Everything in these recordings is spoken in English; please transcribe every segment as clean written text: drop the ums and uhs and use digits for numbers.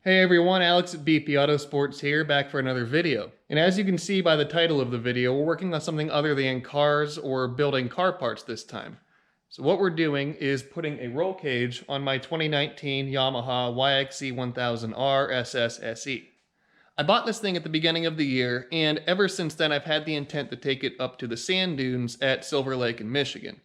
Hey everyone, Alex at BP Autosports here, back for another video. And as you can see by the title of the video, we're working on something other than cars or building car parts this time. So what we're doing is putting a roll cage on my 2019 Yamaha YXZ1000R SS SE. I bought this thing at the beginning of the year, and ever since then I've had the intent to take it up to the sand dunes at Silver Lake in Michigan.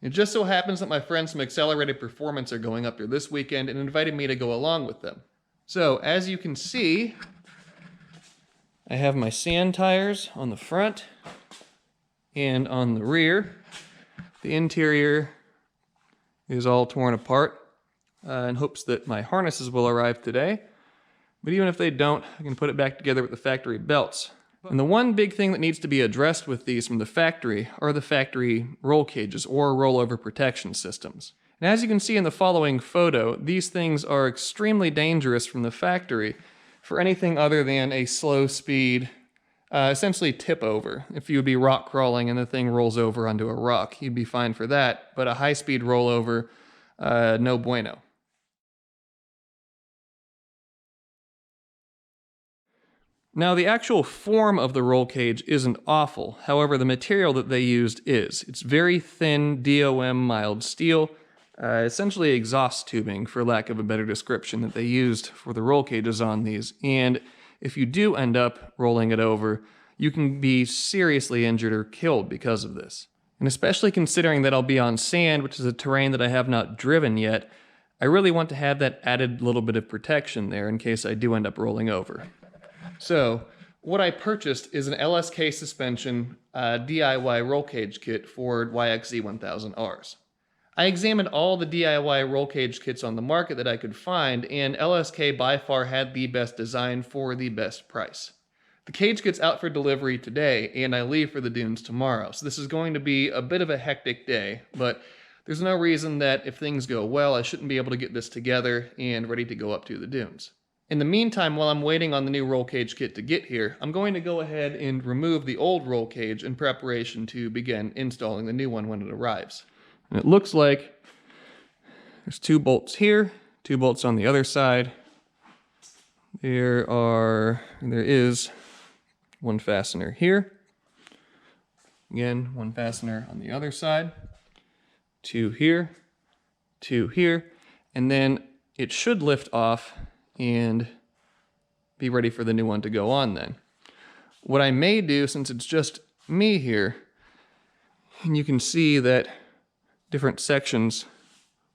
It just so happens that my friends from Accelerated Performance are going up there this weekend and invited me to go along with them. So, as you can see, I have my sand tires on the front and on the rear. The interior is all torn apart in hopes that my harnesses will arrive today. But even if they don't, I can put it back together with the factory belts. And the one big thing that needs to be addressed with these from the factory are the factory roll cages or rollover protection systems. And as you can see in the following photo, these things are extremely dangerous from the factory for anything other than a slow speed, essentially tip over. If you would be rock crawling and the thing rolls over onto a rock, you'd be fine for that, but a high speed rollover, no bueno. Now the actual form of the roll cage isn't awful, however the material that they used is. It's very thin DOM mild steel, essentially exhaust tubing, for lack of a better description, that they used for the roll cages on these. And if you do end up rolling it over, you can be seriously injured or killed because of this. And especially considering that I'll be on sand, which is a terrain that I have not driven yet, I really want to have that added little bit of protection there in case I do end up rolling over. So, what I purchased is an LSK suspension DIY roll cage kit for YXZ1000Rs. I examined all the DIY roll cage kits on the market that I could find, and LSK by far had the best design for the best price. The cage gets out for delivery today, and I leave for the dunes tomorrow, so this is going to be a bit of a hectic day, but there's no reason that if things go well, I shouldn't be able to get this together and ready to go up to the dunes. In the meantime, while I'm waiting on the new roll cage kit to get here, I'm going to go ahead and remove the old roll cage in preparation to begin installing the new one when it arrives. And it looks like there's 2 bolts here, 2 bolts on the other side. There is 1 fastener here. Again, 1 fastener on the other side. 2 here, 2 here, and then it should lift off and be ready for the new one to go on then. What I may do, since it's just me here, and you can see that different sections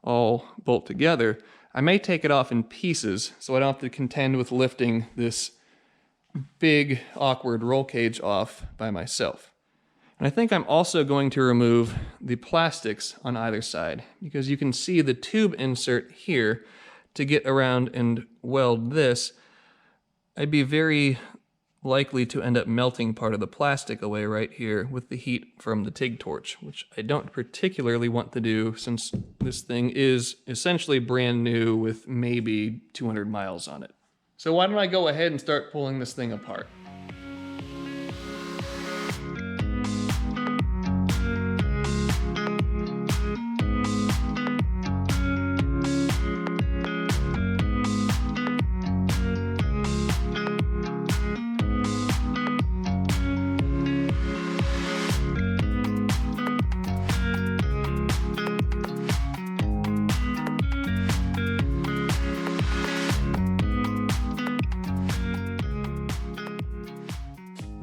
all bolt together, I may take it off in pieces so I don't have to contend with lifting this big awkward roll cage off by myself. And I think I'm also going to remove the plastics on either side, because you can see the tube insert here to get around and weld this. I'd be very likely to end up melting part of the plastic away right here with the heat from the TIG torch, which I don't particularly want to do since this thing is essentially brand new with maybe 200 miles on it. So why don't I go ahead and start pulling this thing apart?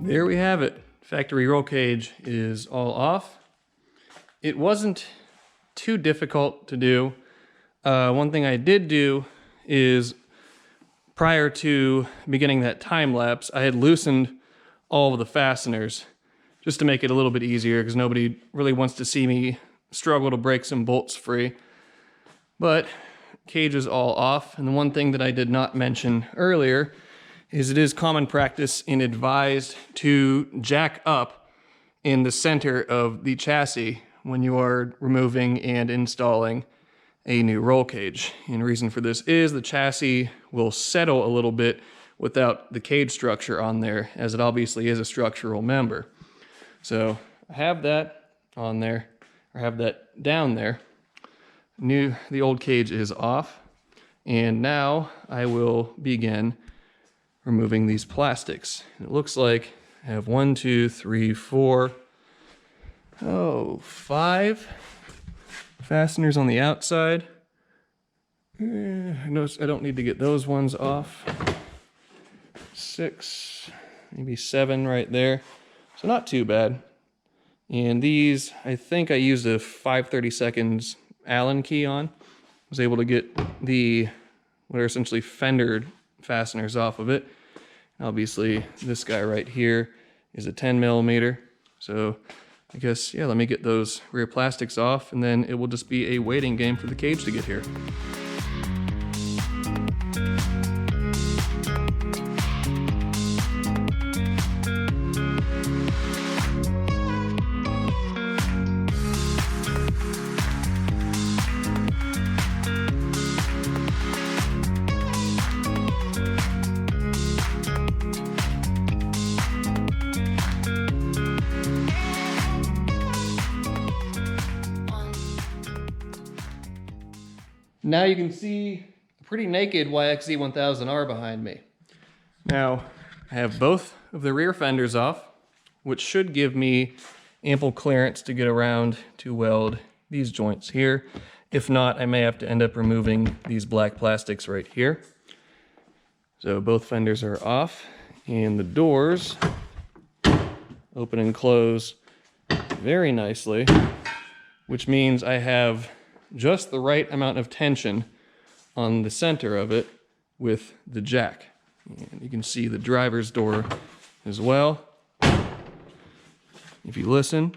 There we have it. Factory roll cage is all off. It wasn't too difficult to do. One thing I did do is, prior to beginning that time lapse, I had loosened all of the fasteners just to make it a little bit easier, because nobody really wants to see me struggle to break some bolts free. But cage is all off, and the one thing that I did not mention earlier is it is common practice and advised to jack up in the center of the chassis when you are removing and installing a new roll cage. And the reason for this is the chassis will settle a little bit without the cage structure on there, as it obviously is a structural member. So I have that on there, or have that down there. The old cage is off. And now I will begin removing these plastics. It looks like I have 1, 2, 3, 4, 5 fasteners on the outside. I notice I don't need to get those ones off. 6, maybe 7 right there. So not too bad. And these, I think I used a 5/32 Allen key on. Was able to get what are essentially Fender fasteners off of it. Obviously, this guy right here is a 10mm. So I guess, yeah, let me get those rear plastics off, and then it will just be a waiting game for the cage to get here. Now you can see a pretty naked YXZ1000R behind me. Now, I have both of the rear fenders off, which should give me ample clearance to get around to weld these joints here. If not, I may have to end up removing these black plastics right here. So both fenders are off, and the doors open and close very nicely, which means I have just the right amount of tension on the center of it with the jack. And you can see the driver's door as well. If you listen,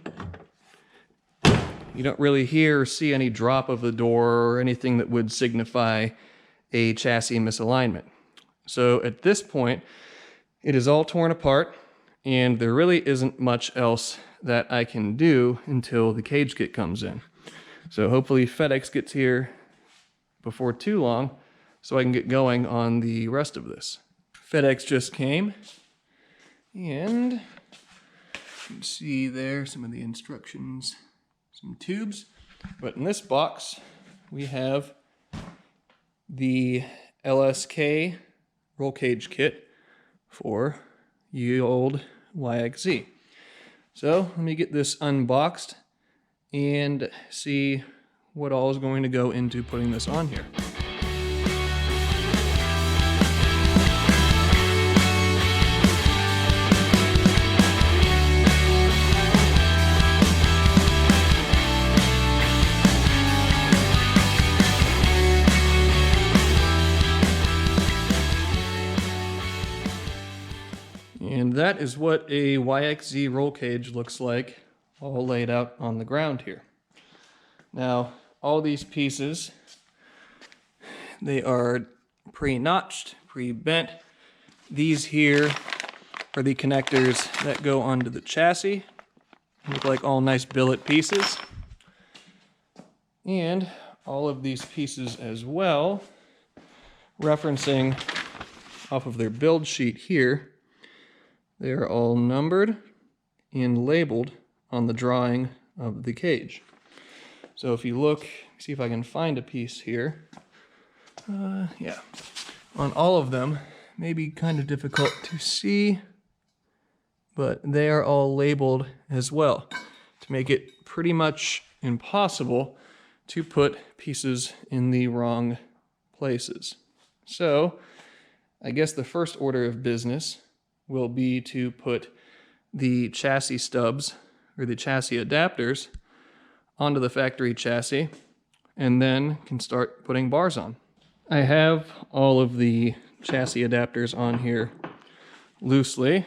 you don't really hear or see any drop of the door or anything that would signify a chassis misalignment. So at this point, it is all torn apart, and there really isn't much else that I can do until the cage kit comes in. So hopefully FedEx gets here before too long so I can get going on the rest of this. FedEx just came, and you can see there some of the instructions, some tubes. But in this box, we have the LSK roll cage kit for ye old YXZ. So let me get this unboxed and see what all is going to go into putting this on here. And that is what a YXZ roll cage looks like, all laid out on the ground here. Now, all these pieces, they are pre-notched, pre-bent. These here are the connectors that go onto the chassis. Look like all nice billet pieces. And all of these pieces as well, referencing off of their build sheet here, they are all numbered and labeled on the drawing of the cage. So if you look, see if I can find a piece here. Yeah, on all of them, maybe kind of difficult to see, but they are all labeled as well to make it pretty much impossible to put pieces in the wrong places. So I guess the first order of business will be to put the chassis stubs or the chassis adapters onto the factory chassis, and then can start putting bars on. I have all of the chassis adapters on here loosely,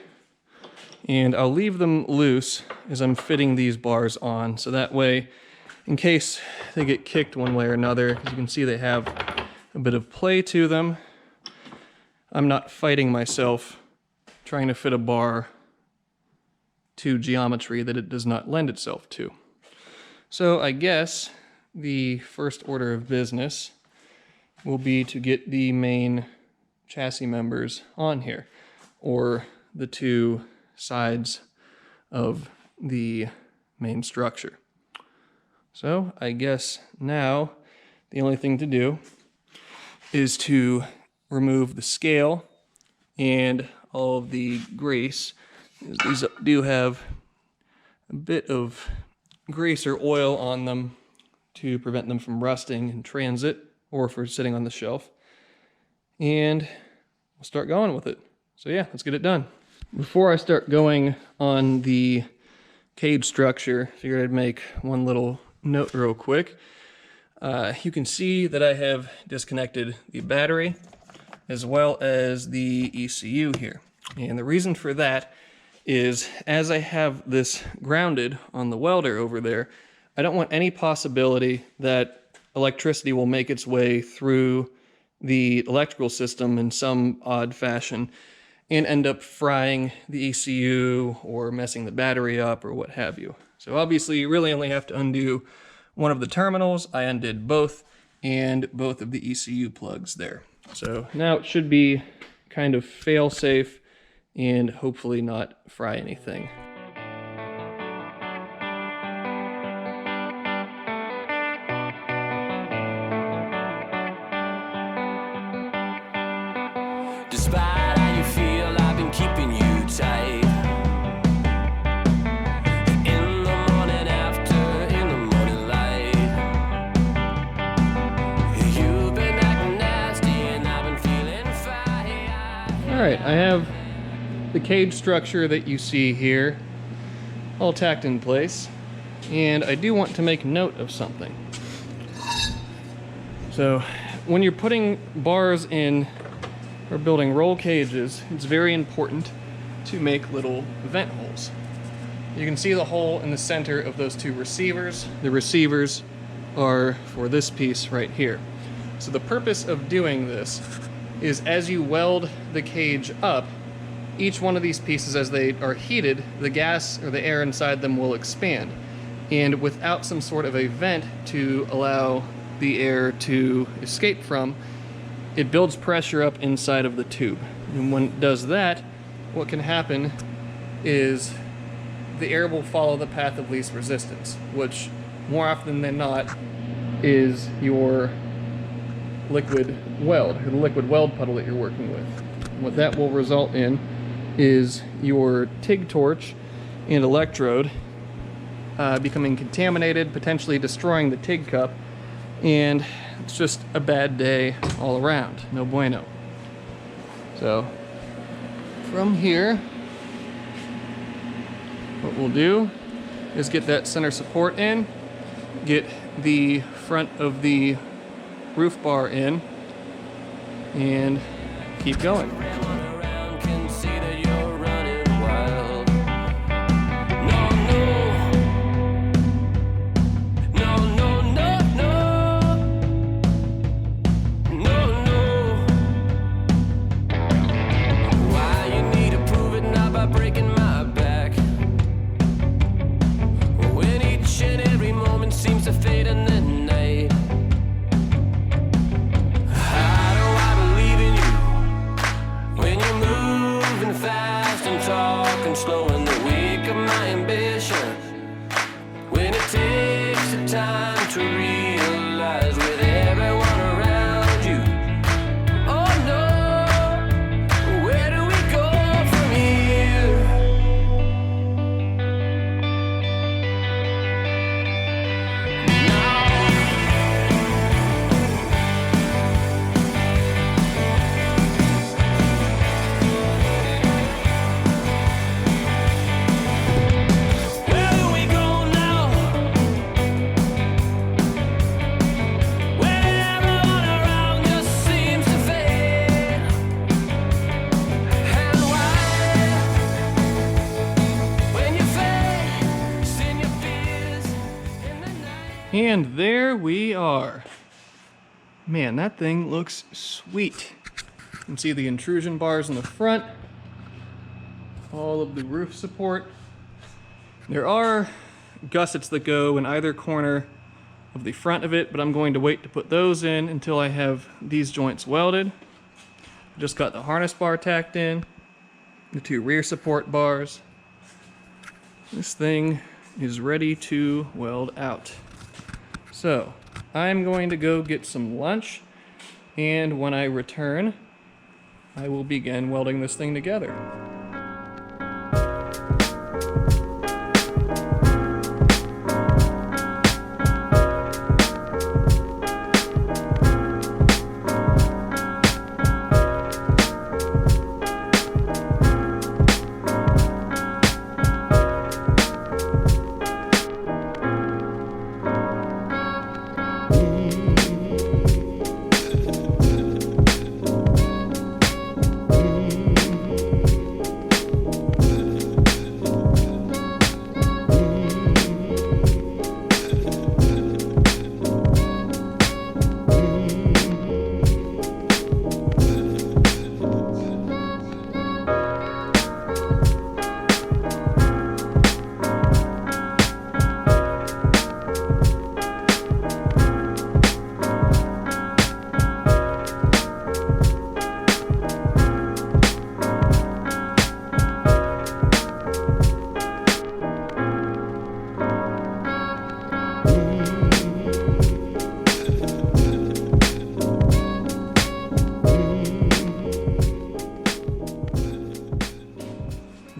and I'll leave them loose as I'm fitting these bars on, so that way, in case they get kicked one way or another, as you can see they have a bit of play to them, I'm not fighting myself trying to fit a bar to geometry that it does not lend itself to. So I guess the first order of business will be to get the main chassis members on here, or the two sides of the main structure. So I guess now the only thing to do is to remove the scale and all of the grease. These do have a bit of grease or oil on them to prevent them from rusting in transit or for sitting on the shelf. And we'll start going with it. So yeah, let's get it done. Before I start going on the cage structure, I figured I'd make one little note real quick. You can see that I have disconnected the battery as well as the ECU here. And the reason for that is, as I have this grounded on the welder over there, I don't want any possibility that electricity will make its way through the electrical system in some odd fashion and end up frying the ECU or messing the battery up or what have you. So obviously you really only have to undo one of the terminals. I undid both and both of the ECU plugs there. So now it should be kind of fail-safe and hopefully not fry anything. Despite how you feel, I've been keeping you tight. In the morning after, in the morning light. You've been acting nasty and I've been feeling fine. Alright, I have the cage structure that you see here all tacked in place, and I do want to make note of something. So when you're putting bars in or building roll cages, it's very important to make little vent holes. You can see the hole in the center of those two receivers. The receivers are for this piece right here. So the purpose of doing this is, as you weld the cage up, each one of these pieces, as they are heated, the gas or the air inside them will expand. And without some sort of a vent to allow the air to escape from, it builds pressure up inside of the tube. And when it does that, what can happen is the air will follow the path of least resistance, which more often than not is your liquid weld, or the liquid weld puddle that you're working with. And what that will result in is your TIG torch and electrode becoming contaminated, potentially destroying the TIG cup, and it's just a bad day all around. No bueno. So from here, what we'll do is get that center support in, get the front of the roof bar in, and keep going. Slowing the wake of my ambition. When it takes the time to realize with everyone around you, oh no, where do we go from here? And there we are. Man, that thing looks sweet. You can see the intrusion bars in the front, all of the roof support. There are gussets that go in either corner of the front of it, but I'm going to wait to put those in until I have these joints welded. Just got the harness bar tacked in, the two rear support bars. This thing is ready to weld out. So I'm going to go get some lunch, And when I return, I will begin welding this thing together.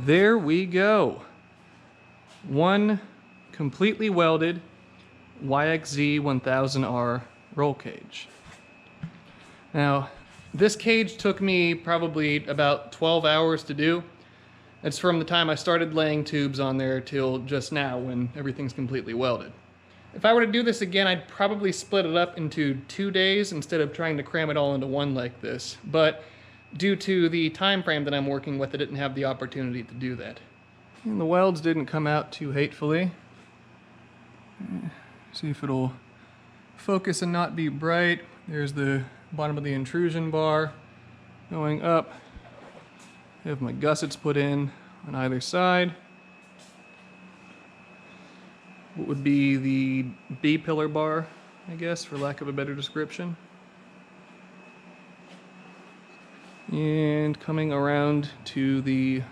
There we go. One completely welded YXZ1000R roll cage. Now, this cage took me probably about 12 hours to do. It's from the time I started laying tubes on there till just now when everything's completely welded. If I were to do this again, I'd probably split it up into 2 days instead of trying to cram it all into one like this. But due to the time frame that I'm working with, I didn't have the opportunity to do that. And the welds didn't come out too hatefully. See if it'll focus and not be bright. There's the bottom of the intrusion bar going up. I have my gussets put in on either side. What would be the B-pillar bar, I guess, for lack of a better description. And coming around to the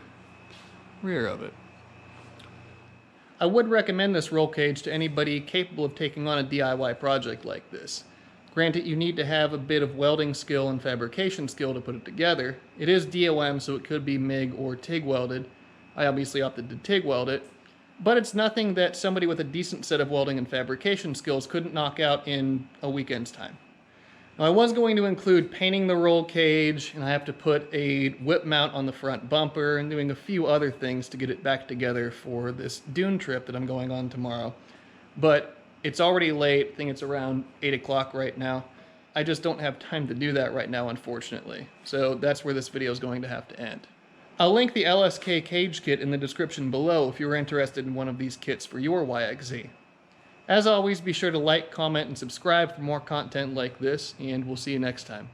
rear of it. I would recommend this roll cage to anybody capable of taking on a DIY project like this. Granted, you need to have a bit of welding skill and fabrication skill to put it together. It is DOM, so it could be MIG or TIG welded. I obviously opted to TIG weld it. But it's nothing that somebody with a decent set of welding and fabrication skills couldn't knock out in a weekend's time. Now, I was going to include painting the roll cage, and I have to put a whip mount on the front bumper and doing a few other things to get it back together for this dune trip that I'm going on tomorrow. But it's already late. I think it's around 8 o'clock right now. I just don't have time to do that right now, unfortunately. So that's where this video is going to have to end. I'll link the LSK cage kit in the description below if you're interested in one of these kits for your YXZ. As always, be sure to like, comment, and subscribe for more content like this, and we'll see you next time.